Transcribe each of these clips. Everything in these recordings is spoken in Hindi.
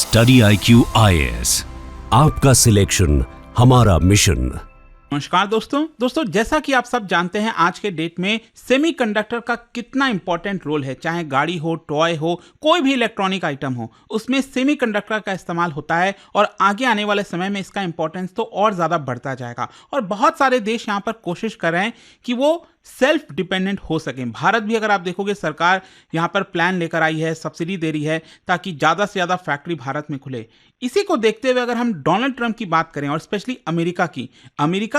स्टडी IQ IAS, आपका सिलेक्शन हमारा मिशन। नमस्कार दोस्तों जैसा कि आप सब जानते हैं आज के डेट में सेमीकंडक्टर का कितना इंपॉर्टेंट रोल है। चाहे गाड़ी हो, टॉय हो, कोई भी इलेक्ट्रॉनिक आइटम हो, उसमें सेमीकंडक्टर का इस्तेमाल होता है और आगे आने वाले समय में इसका इंपॉर्टेंस तो और ज़्यादा बढ़ता जाएगा। और बहुत सारे देश यहाँ पर कोशिश कर रहे हैं कि वो सेल्फ डिपेंडेंट हो सकें। भारत भी अगर आप देखोगे सरकार यहाँ पर प्लान लेकर आई है, सब्सिडी दे रही है ताकि ज़्यादा से ज़्यादा फैक्ट्री भारत में खुले। इसी को देखते हुए अगर हम डोनाल्ड ट्रंप की बात करें और स्पेशली अमेरिका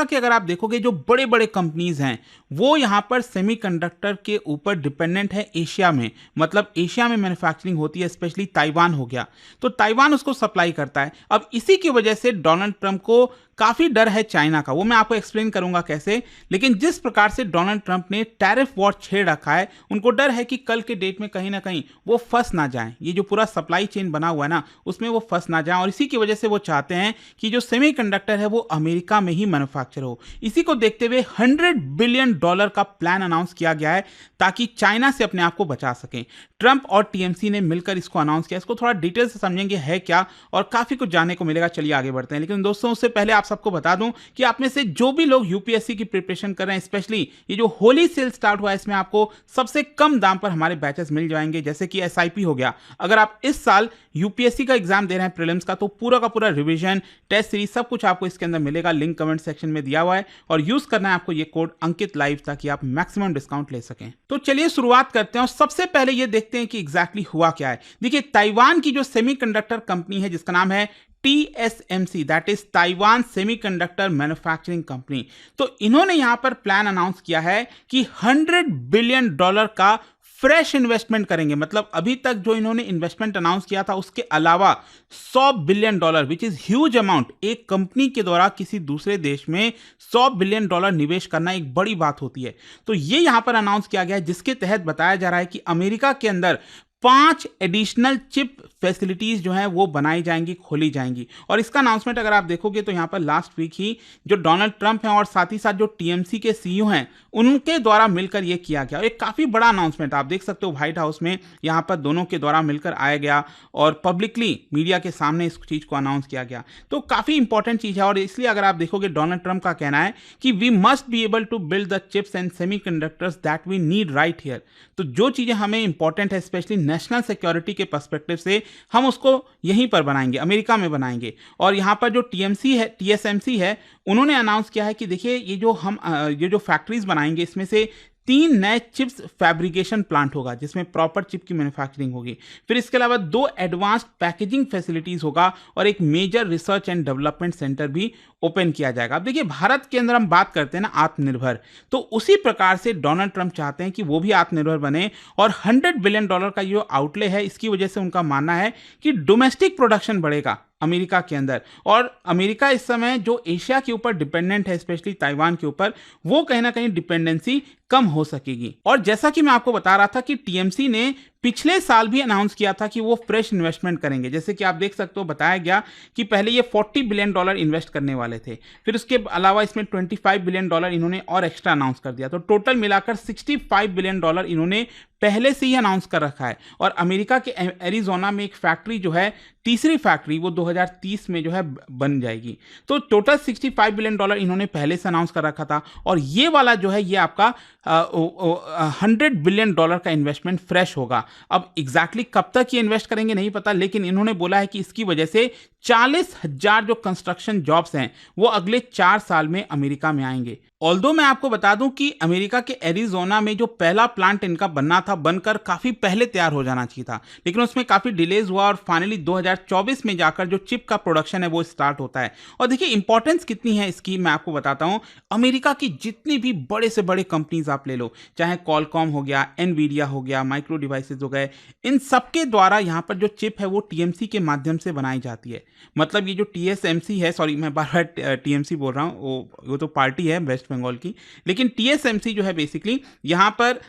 के अगर आप देखोगे जो बड़े बड़े कंपनीज हैं वो यहाँ पर सेमीकंडक्टर के ऊपर डिपेंडेंट है एशिया में। मतलब एशिया में मैन्युफैक्चरिंग होती है, स्पेशली ताइवान हो गया तो ताइवान उसको सप्लाई करता है। अब इसी की वजह से डोनाल्ड ट्रंप को काफी डर है चाइना का, वो मैं आपको एक्सप्लेन करूंगा कैसे। लेकिन जिस प्रकार से डोनाल्ड ट्रंप ने टैरिफ वॉर छेड़ रखा है, उनको डर है कि कल के डेट में कहीं ना कहीं वो फंस ना जाएं। ये जो पूरा सप्लाई चेन बना हुआ है ना, उसमें वो फंस ना जाएं और इसी की वजह से वो चाहते हैं कि जो सेमीकंडक्टर है वो अमेरिका में ही मैन्युफैक्चर हो। इसी को देखते हुए $100 बिलियन का प्लान अनाउंस किया गया है ताकि चाइना से अपने आप को बचा सकें। ट्रंप और टीएमसी ने मिलकर इसको अनाउंस किया। इसको थोड़ा डिटेल से समझेंगे है क्या और काफी कुछ जानने को मिलेगा। चलिए आगे बढ़ते हैं। लेकिन दोस्तों उससे पहले आप सबको बता दूं कि आप में से जो भी लोग यूपीएससी की प्रिपरेशन कर रहे हैं, स्पेशली ये जो होली सेल स्टार्ट हुआ है, इसमें आपको सबसे कम दाम पर हमारे बैचेस मिल जाएंगे। जैसे कि एसआईपी हो गया, अगर आप इस साल यूपीएससी का एग्जाम दे रहे हैं प्रीलिम्स का, तो पूरा का पूरा रिवीजन, टेस्ट सीरीज सब कुछ आपको इसके अंदर मिलेगा। लिंक कमेंट सेक्शन में दिया हुआ है और यूज करना है आपको ये कोड अंकित लाइव ताकि आप मैक्सिमम डिस्काउंट ले सकें। तो चलिए शुरुआत करते हैं और सबसे पहले ये देखते हैं कि एग्जैक्टली हुआ क्या है। देखिए ताइवान की जो सेमीकंडक्टर कंपनी है जिसका नाम है TSMC, that is Taiwan semiconductor manufacturing company, तो इन्होंने यहां पर प्लान अनाउंस किया है कि $100 बिलियन का फ्रेश इन्वेस्टमेंट करेंगे। मतलब अभी तक जो इन्होंने इन्वेस्टमेंट अनाउंस किया था उसके अलावा $100 billion, which is huge amount. एक कंपनी के द्वारा किसी दूसरे देश में $100 बिलियन निवेश करना एक बड़ी बात होती है। तो ये यहां पर अनाउंस किया गया है जिसके तहत बताया जा रहा है कि अमेरिका के अंदर 5 एडिशनल चिप फैसिलिटीज जो हैं वो बनाई जाएंगी, खोली जाएंगी। और इसका अनाउंसमेंट अगर आप देखोगे तो यहाँ पर लास्ट वीक ही जो डोनाल्ड ट्रंप हैं और साथ ही साथ जो टीएमसी के सीईओ हैं उनके द्वारा मिलकर ये किया गया। एक काफ़ी बड़ा अनाउंसमेंट आप देख सकते हो, व्हाइट हाउस में यहाँ पर दोनों के द्वारा मिलकर आया गया और पब्लिकली मीडिया के सामने इस चीज़ को अनाउंस किया गया। तो काफ़ी इंपॉर्टेंट चीज़ है और इसलिए अगर आप देखोगे डोनाल्ड ट्रंप का कहना है कि we must be able to build the chips and semiconductors that we need right here. तो जो चीज़ें हमें इंपॉर्टेंट है स्पेशली नेशनल सिक्योरिटी के पर्सपेक्टिव से, हम उसको यहीं पर बनाएंगे, अमेरिका में बनाएंगे। और यहाँ पर जो TSMC है उन्होंने अनाउंस किया है कि देखिए ये जो फैक्ट्रीज बनाएंगे इसमें से 3 नए चिप्स फैब्रिकेशन प्लांट होगा जिसमें प्रॉपर चिप की मैन्युफैक्चरिंग होगी। फिर इसके अलावा 2 एडवांस्ड पैकेजिंग फैसिलिटीज होगा और एक major research and development centre भी ओपन किया जाएगा। अब देखिए भारत के अंदर हम बात करते हैं ना आत्मनिर्भर, तो उसी प्रकार से डोनाल्ड ट्रंप चाहते हैं कि वो भी आत्मनिर्भर बने और $100 बिलियन का जो आउटले है इसकी वजह से उनका मानना है कि डोमेस्टिक प्रोडक्शन बढ़ेगा अमेरिका के अंदर। और अमेरिका इस समय जो एशिया के ऊपर डिपेंडेंट है स्पेशली ताइवान के ऊपर, वो कहीं ना कहीं डिपेंडेंसी कम हो सकेगी। और जैसा कि मैं आपको बता रहा था कि टीएमसी ने पिछले साल भी अनाउंस किया था कि वो फ्रेश इन्वेस्टमेंट करेंगे। जैसे कि आप देख सकते हो बताया गया कि पहले ये $40 बिलियन इन्वेस्ट करने वाले थे, फिर उसके अलावा इसमें $25 बिलियन इन्होंने और एक्स्ट्रा अनाउंस कर दिया। तो टोटल मिलाकर $65 बिलियन इन्होंने पहले से ही अनाउंस कर रखा है। और अमेरिका के एरिजोना में एक फैक्ट्री जो है, तीसरी फैक्ट्री, वो 2030 में जो है बन जाएगी। तो टोटल $65 बिलियन इन्होंने पहले से अनाउंस कर रखा था और ये वाला जो है ये आपका $100 बिलियन का इन्वेस्टमेंट फ्रेश होगा। अब एग्जैक्टली कब तक ये इन्वेस्ट करेंगे नहीं पता, लेकिन इन्होंने बोला है कि इसकी वजह से 40,000 जो कंस्ट्रक्शन जॉब्स हैं वो अगले 4 साल में अमेरिका में आएंगे। ऑल्दो मैं आपको बता दूं कि अमेरिका के एरिजोना में जो पहला प्लांट इनका बनना था, बनकर काफी पहले तैयार हो जाना चाहिए था, लेकिन उसमें काफी डिलेज हुआ और फाइनली 2024 में जाकर जो चिप का प्रोडक्शन है वो स्टार्ट होता है। और देखिए इंपॉर्टेंस कितनी है इसकी मैं आपको बताता हूं। अमेरिका की जितनी भी बड़े से बड़े कंपनीज आप ले लो, चाहे कॉलकॉम हो गया, एनवीडिया हो गया, माइक्रो डिवाइसेस हो गए, इन सबके द्वारा यहाँ पर जो चिप है वो टीएमसी के माध्यम से बनाई जाती है। मतलब ये जो TSMC है, सॉरी मैं बार बार TMC बोल रहा हूँ, वो तो पार्टी है, वेस्ट वेस्ट बंगाल की, लेकिन टीएसएमसी जो है बेसिकली यहाँ पर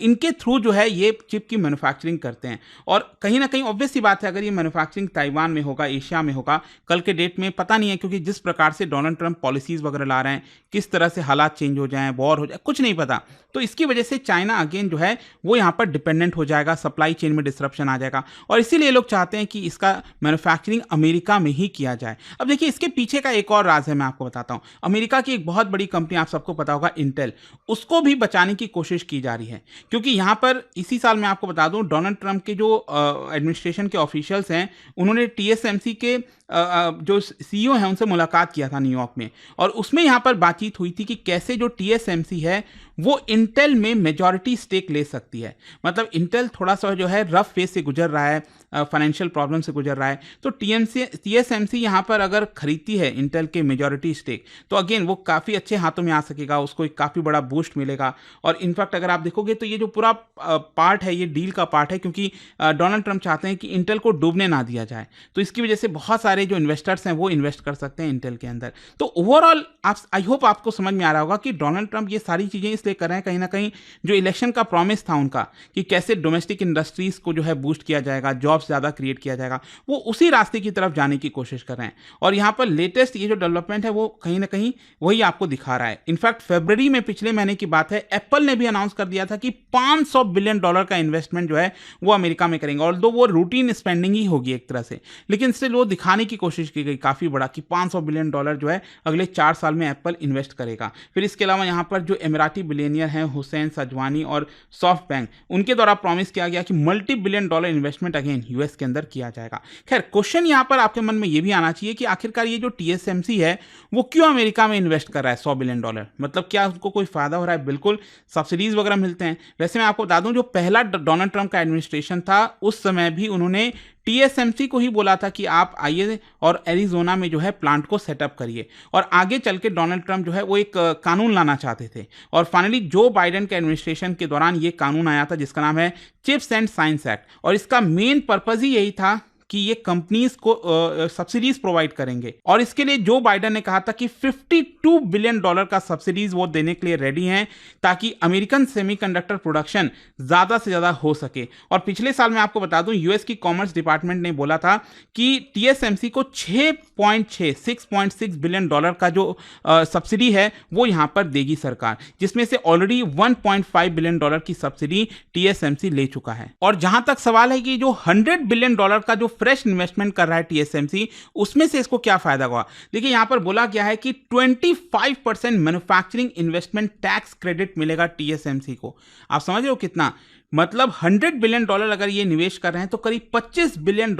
इनके थ्रू जो है ये चिप की मैन्युफैक्चरिंग करते हैं। और कहीं ना कहीं ऑब्वियस सी बात है, अगर ये मैन्युफैक्चरिंग ताइवान में होगा, एशिया में होगा, कल के डेट में पता नहीं है, क्योंकि जिस प्रकार से डोनाल्ड ट्रंप पॉलिसीज वगैरह ला रहे हैं, किस तरह से हालात चेंज हो जाएं, वॉर हो जाए, कुछ नहीं पता। तो इसकी वजह से चाइना अगेन जो है वो यहाँ पर डिपेंडेंट हो जाएगा, सप्लाई चेन में डिसरप्शन आ जाएगा, और इसीलिए लोग चाहते हैं कि इसका मैन्युफैक्चरिंग अमेरिका में ही किया जाए। अब देखिए, इसके पीछे का एक और राज है, मैं आपको बताता हूँ। अमेरिका की एक बहुत बड़ी कंपनी, आप सबको पता होगा, इंटेल, उसको भी बचाने की कोशिश की जा रही है, क्योंकि यहाँ पर इसी साल मैं आपको बता दूं, डोनाल्ड ट्रंप के जो एडमिनिस्ट्रेशन के ऑफिशियल्स हैं, उन्होंने टीएसएमसी के जो सीईओ हैं उनसे मुलाकात किया था न्यूयॉर्क में, और उसमें यहाँ पर बातचीत हुई थी कि कैसे जो टीएसएमसी है वो इंटेल में मेजॉरिटी स्टेक ले सकती है। मतलब इंटेल थोड़ा सा जो है रफ फेज से गुजर रहा है, फाइनेंशियल प्रॉब्लम से गुजर रहा है, तो टीएसएमसी यहाँ पर अगर खरीदती है इंटेल के मेजॉरिटी स्टेक, तो अगेन वो काफ़ी अच्छे हाथों में आ सकेगा, उसको एक काफ़ी बड़ा बूस्ट मिलेगा। और इनफैक्ट अगर आप देखोगे तो ये जो पूरा पार्ट है, ये डील का पार्ट है, क्योंकि डोनाल्ड ट्रंप चाहते हैं कि इंटेल को डूबने ना दिया जाए, तो इसकी वजह से बहुत सारे जो इन्वेस्टर्स हैं वो इन्वेस्ट कर सकते हैं इंटेल के अंदर। तो ओवरऑल आई होप आपको समझ में आ रहा होगा कि डोनाल्ड ट्रंप ये सारी चीज़ें इसलिए कर रहे हैं, कहीं ना कहीं जो इलेक्शन का प्रॉमिस था उनका कि कैसे डोमेस्टिक इंडस्ट्रीज को जो है बूस्ट किया जाएगा, जॉब्स ज़्यादा क्रिएट किया जाएगा, वो उसी रास्ते की तरफ जाने की कोशिश कर रहे हैं। और यहाँ पर लेटेस्ट ये जो डेवलपमेंट है वो कहीं ना कहीं वही आपको दिखा रहा है। इनफैक्ट फरवरी में, पिछले महीने की बात है, एप्पल ने भी अनाउंस कर दिया था कि $500 बिलियन का इन्वेस्टमेंट जो है वो अमेरिका में करेंगे, और वो रूटीन स्पेंडिंग ही होगी एक तरह से, लेकिन स्टिल वो दिखाने की कोशिश की गई काफ़ी बड़ा कि $500 बिलियन जो है अगले 4 साल में एप्पल इन्वेस्ट करेगा। फिर इसके अलावा यहाँ पर जो एमिराती बिलियनियर हैं हुसैन सजवानी और सॉफ्ट बैंक, उनके द्वारा प्रॉमिस किया गया कि multi $1 billion investment again US के अंदर किया जाएगा। खैर, क्वेश्चन यहाँ पर आपके मन में ये भी आना चाहिए कि आखिरकार ये जो टीएसएमसी है वो क्यों अमेरिका में इन्वेस्ट कर रहा है $100 बिलियन? मतलब क्या उसको कोई फायदा हो रहा है? बिल्कुल, सब्सिडीज वगैरह मिलते हैं। वैसे मैं आपको बता दूं, जो पहला डोनाल्ड ट्रंप का एडमिनिस्ट्रेशन था उस समय भी उन्होंने टीएसएमसी को ही बोला था कि आप आइए और एरिजोना में जो है प्लांट को सेटअप करिए, और आगे चल के डोनाल्ड ट्रंप जो है वो एक कानून लाना चाहते थे, और फाइनली जो बाइडेन के एडमिनिस्ट्रेशन के दौरान ये कानून आया था जिसका नाम है चिप्स एंड साइंस एक्ट, और इसका मेन पर्पज ही यही था कि ये कंपनीज को सब्सिडीज प्रोवाइड करेंगे। और इसके लिए जो बाइडेन ने कहा था कि $52 बिलियन का सब्सिडीज वो देने के लिए रेडी हैं, ताकि अमेरिकन सेमीकंडक्टर प्रोडक्शन ज्यादा से ज्यादा हो सके। और पिछले साल मैं आपको बता दूं, यूएस की कॉमर्स डिपार्टमेंट ने बोला था कि टीएसएमसी को 6.6 बिलियन का जो सब्सिडी है वो यहां पर देगी सरकार, जिसमें से ऑलरेडी $1.5 बिलियन की सब्सिडी टीएसएमसी ले चुका है। और जहां तक सवाल है कि जो $100 बिलियन का जो फ्रेश इन्वेस्टमेंट कर रहा है टीएसएमसी, उसमें से इसको क्या फायदा हुआ? देखिए, यहां पर बोला गया है कि 25% मैन्युफैक्चरिंग इन्वेस्टमेंट टैक्स क्रेडिट मिलेगा टीएसएमसी को। आप समझ रहे हो कितना? मतलब $100 बिलियन अगर ये निवेश कर रहे हैं तो करीब $25 बिलियन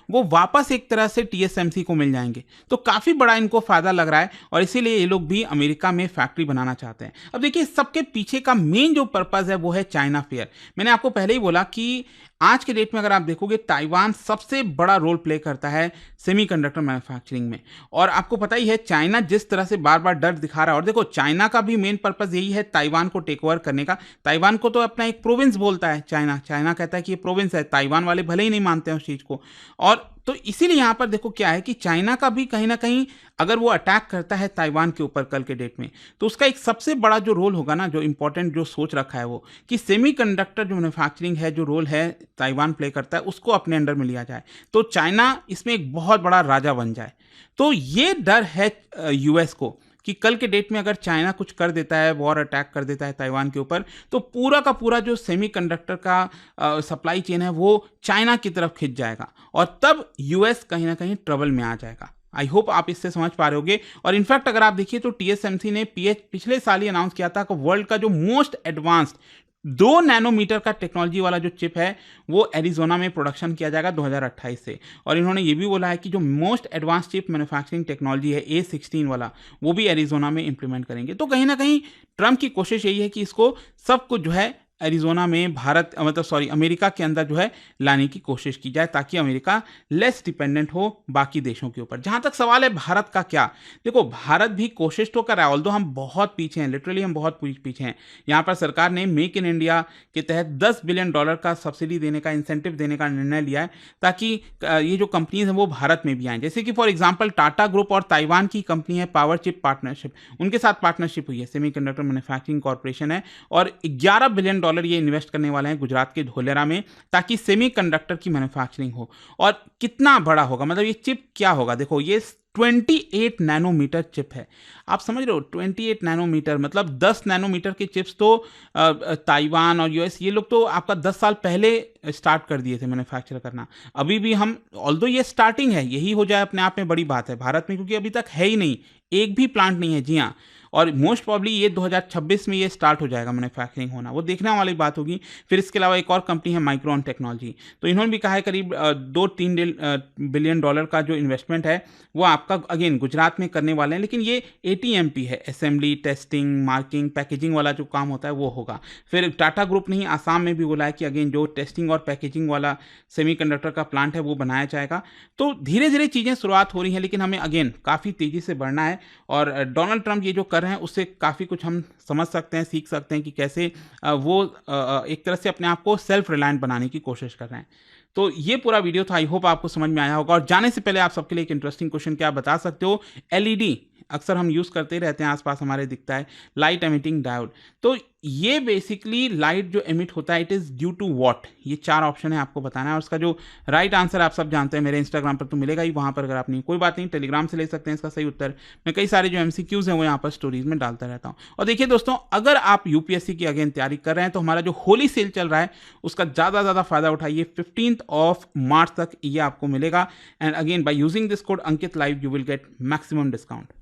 वो वापस एक तरह से टीएसएमसी को मिल जाएंगे। तो काफी बड़ा इनको फायदा लग रहा है, और इसीलिए ये लोग भी अमेरिका में फैक्ट्री बनाना चाहते हैं। अब देखिए, सबके पीछे का मेन जो पर्पज है वो है चाइना फेयर। मैंने आपको पहले ही बोला कि आज के डेट में अगर आप देखोगे, ताइवान सबसे बड़ा रोल प्ले करता है सेमीकंडक्टर मैन्युफैक्चरिंग में, और आपको पता ही है चाइना जिस तरह से बार बार डर दिखा रहा है। और देखो, चाइना का भी मेन पर्पज यही है ताइवान को टेक ओवर करने का। ताइवान को तो अपना एक प्रोविंस बोलता है चाइना कहता है कि ये प्रोविंस है, ताइवान वाले भले ही नहीं मानते हैं उस चीज को। और तो इसीलिए यहां पर देखो क्या है कि चाइना का भी कहीं ना कहीं अगर वो अटैक करता है ताइवान के ऊपर कल के डेट में, तो उसका एक सबसे बड़ा जो रोल होगा ना, जो इंपॉर्टेंट जो सोच रखा है वो कि सेमीकंडक्टर जो मैन्युफैक्चरिंग है, जो रोल है ताइवान प्ले करता है, उसको अपने अंडर में लिया जाए, तो चाइना इसमें एक बहुत बड़ा राजा बन जाए। तो ये डर है यूएस को कि कल के डेट में अगर चाइना कुछ कर देता है, वॉर अटैक कर देता है ताइवान के ऊपर, तो पूरा का पूरा जो सेमीकंडक्टर का सप्लाई चेन है वो चाइना की तरफ खिंच जाएगा, और तब यूएस कहीं ना कहीं ट्रबल में आ जाएगा। आई होप आप इससे समझ पा रहे होगे। और इनफैक्ट अगर आप देखिए तो टीएसएमसी ने पिछले साल ही अनाउंस किया था कि वर्ल्ड का जो मोस्ट एडवांस्ड 2 नैनोमीटर का टेक्नोलॉजी वाला जो चिप है वो एरिजोना में प्रोडक्शन किया जाएगा 2028 से। और इन्होंने ये भी बोला है कि जो most advance chip manufacturing technology है A16 वाला, वो भी एरिजोना में इंप्लीमेंट करेंगे। तो कहीं ना कहीं ट्रंप की कोशिश यही है कि इसको सब कुछ जो है एरिज़ोना में अमेरिका के अंदर जो है लाने की कोशिश की जाए, ताकि अमेरिका लेस डिपेंडेंट हो बाकी देशों के ऊपर। जहाँ तक सवाल है भारत का क्या, देखो भारत भी कोशिश तो कर रहा है, ऑल्दो हम बहुत पीछे हैं, लिटरली हम बहुत पीछे हैं। यहाँ पर सरकार ने मेक इन इंडिया के तहत $10 बिलियन का सब्सिडी देने का, इंसेंटिव देने का निर्णय लिया है, ताकि ये जो कंपनीज हैं वो भारत में भी आएँ। जैसे कि फॉर एग्जाम्पल टाटा ग्रुप और ताइवान की कंपनी है पावर चिप पार्टनरशिप, उनके साथ पार्टनरशिप हुई है, सेमीकंडक्टर मैन्युफैक्चरिंग कॉर्पोरेशन है, और $11 बिलियन ये इन्वेस्ट करने वाले हैं गुजरात के धोलेरा में, ताकि सेमीकंडक्टर की मैन्युफैक्चरिंग हो। और कितना बड़ा होगा, मतलब ये चिप क्या होगा, देखो ये 28 नैनोमीटर चिप है। आप समझ रहे हो 28 नैनोमीटर, मतलब 10 नैनोमीटर के चिप्स तो ताइवान और यूएस ये लोग तो आपका 10 साल पहले स्टार्ट कर दिए थे मैन्युफैक्चर करना। अभी भी हम, ऑल्दो ये स्टार्टिंग है, यही हो जाए अपने आप में बड़ी बात है भारत में, क्योंकि अभी तक है ही नहीं, एक भी प्लांट नहीं है। जी हाँ, और मोस्ट प्रॉब्ली ये 2026 में ये स्टार्ट हो जाएगा मैन्युफैक्चरिंग होना, वो देखने वाली बात होगी। फिर इसके अलावा एक और कंपनी है माइक्रोन टेक्नोलॉजी, तो इन्होंने भी कहा है करीब $2-3 बिलियन का जो इन्वेस्टमेंट है वो आपका अगेन गुजरात में करने वाले हैं, लेकिन ये ATMP है, असेंबली, टेस्टिंग, मार्किंग, पैकेजिंग वाला जो काम होता है वो होगा। फिर टाटा ग्रुप ने ही आसाम में भी बोला है कि अगेन जो टेस्टिंग और पैकेजिंग वाला सेमीकंडक्टर का प्लांट है वो बनाया जाएगा। तो धीरे धीरे चीज़ें शुरुआत हो रही हैं, लेकिन हमें अगेन काफ़ी तेज़ी से बढ़ना है, और डोनाल्ड ट्रंप ये जो कर रहे हैं उससे काफ़ी कुछ हम समझ सकते हैं, सीख सकते हैं कि कैसे वो एक तरह से अपने आप को सेल्फ रिलायंट बनाने की कोशिश कर रहे हैं। तो ये पूरा वीडियो था, आई होप आपको समझ में आया होगा। और जाने से पहले आप सबके लिए एक इंटरेस्टिंग क्वेश्चन, क्या आप बता सकते हो LED अक्सर हम यूज़ करते ही रहते हैं, आसपास हमारे दिखता है, लाइट एमिटिंग डायोड, तो ये बेसिकली लाइट जो एमिट होता है it is due to what, ये 4 ऑप्शन है, आपको बताना है। और उसका जो राइट आंसर आप सब जानते हैं, मेरे इंस्टाग्राम पर तो मिलेगा ही, वहाँ पर अगर आप नहीं, कोई बात नहीं, टेलीग्राम से ले सकते हैं इसका सही उत्तर। मैं कई सारे जो MCQs हैं वो यहाँ पर स्टोरीज में डालता रहता हूँ। और देखिए दोस्तों, अगर आप UPSC की अगेन तैयारी कर रहे हैं तो हमारा जो होली सेल चल रहा है उसका ज़्यादा फ़ायदा उठाइए। 15 मार्च तक ये आपको मिलेगा, and again by using this code Ankit live you will get maximum discount.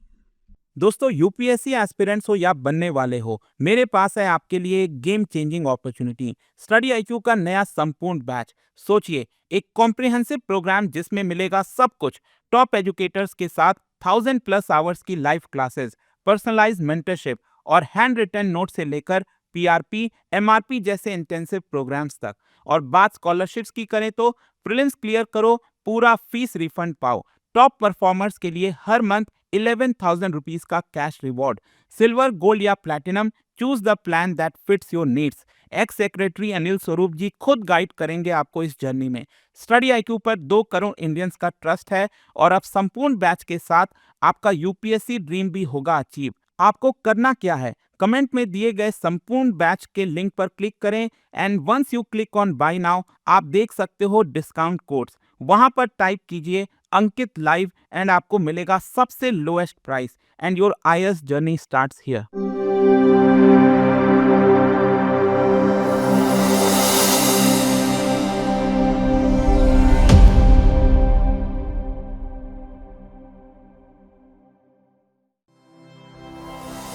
दोस्तों, यूपीएससी एस्पिरेंट्स हो या बनने वाले हो, मेरे पास है आपके लिए एक game changing opportunity, study IQ का नया संपूर्ण बैच। सोचिए, एक कॉम्प्रिहेंसिव प्रोग्राम जिसमें मिलेगा सब कुछ, टॉप एजुकेटर्स के साथ 1000+ आवर्स की लाइव क्लासेस, पर्सनलाइज्ड मेंटरशिप और हैंड रिटन नोट से लेकर PRP, MRP जैसे इंटेंसिव प्रोग्राम्स तक। और बात स्कॉलरशिप्स की करें तो प्रीलिम्स क्लियर करो, पूरा फीस रिफंड पाओ। टॉप परफॉर्मर्स के लिए हर मंथ 11,000 रुपीज का कैश रिवॉर्ड। सिल्वर, गोल्ड या platinum, choose the plan that fits your needs. X secretary Anil Swarup जी खुद गाइड करेंगे आपको इस जर्नी में। स्टडी IQ पर 2 करोड़ इंडियंस का ट्रस्ट है, और अब संपूर्ण बैच के साथ आपका UPSC ड्रीम भी होगा अचीव। आपको करना क्या है, कमेंट में दिए गए संपूर्ण बैच के लिंक पर क्लिक करें, and once you click on buy now, आप देख सकते हो डिस्काउंट कोड्स, वहां पर टाइप कीजिए अंकित लाइव एंड आपको मिलेगा सबसे lowest price, and your IAS journey starts here.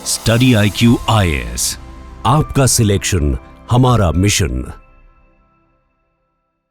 Study IQ IAS, आपका सिलेक्शन हमारा मिशन।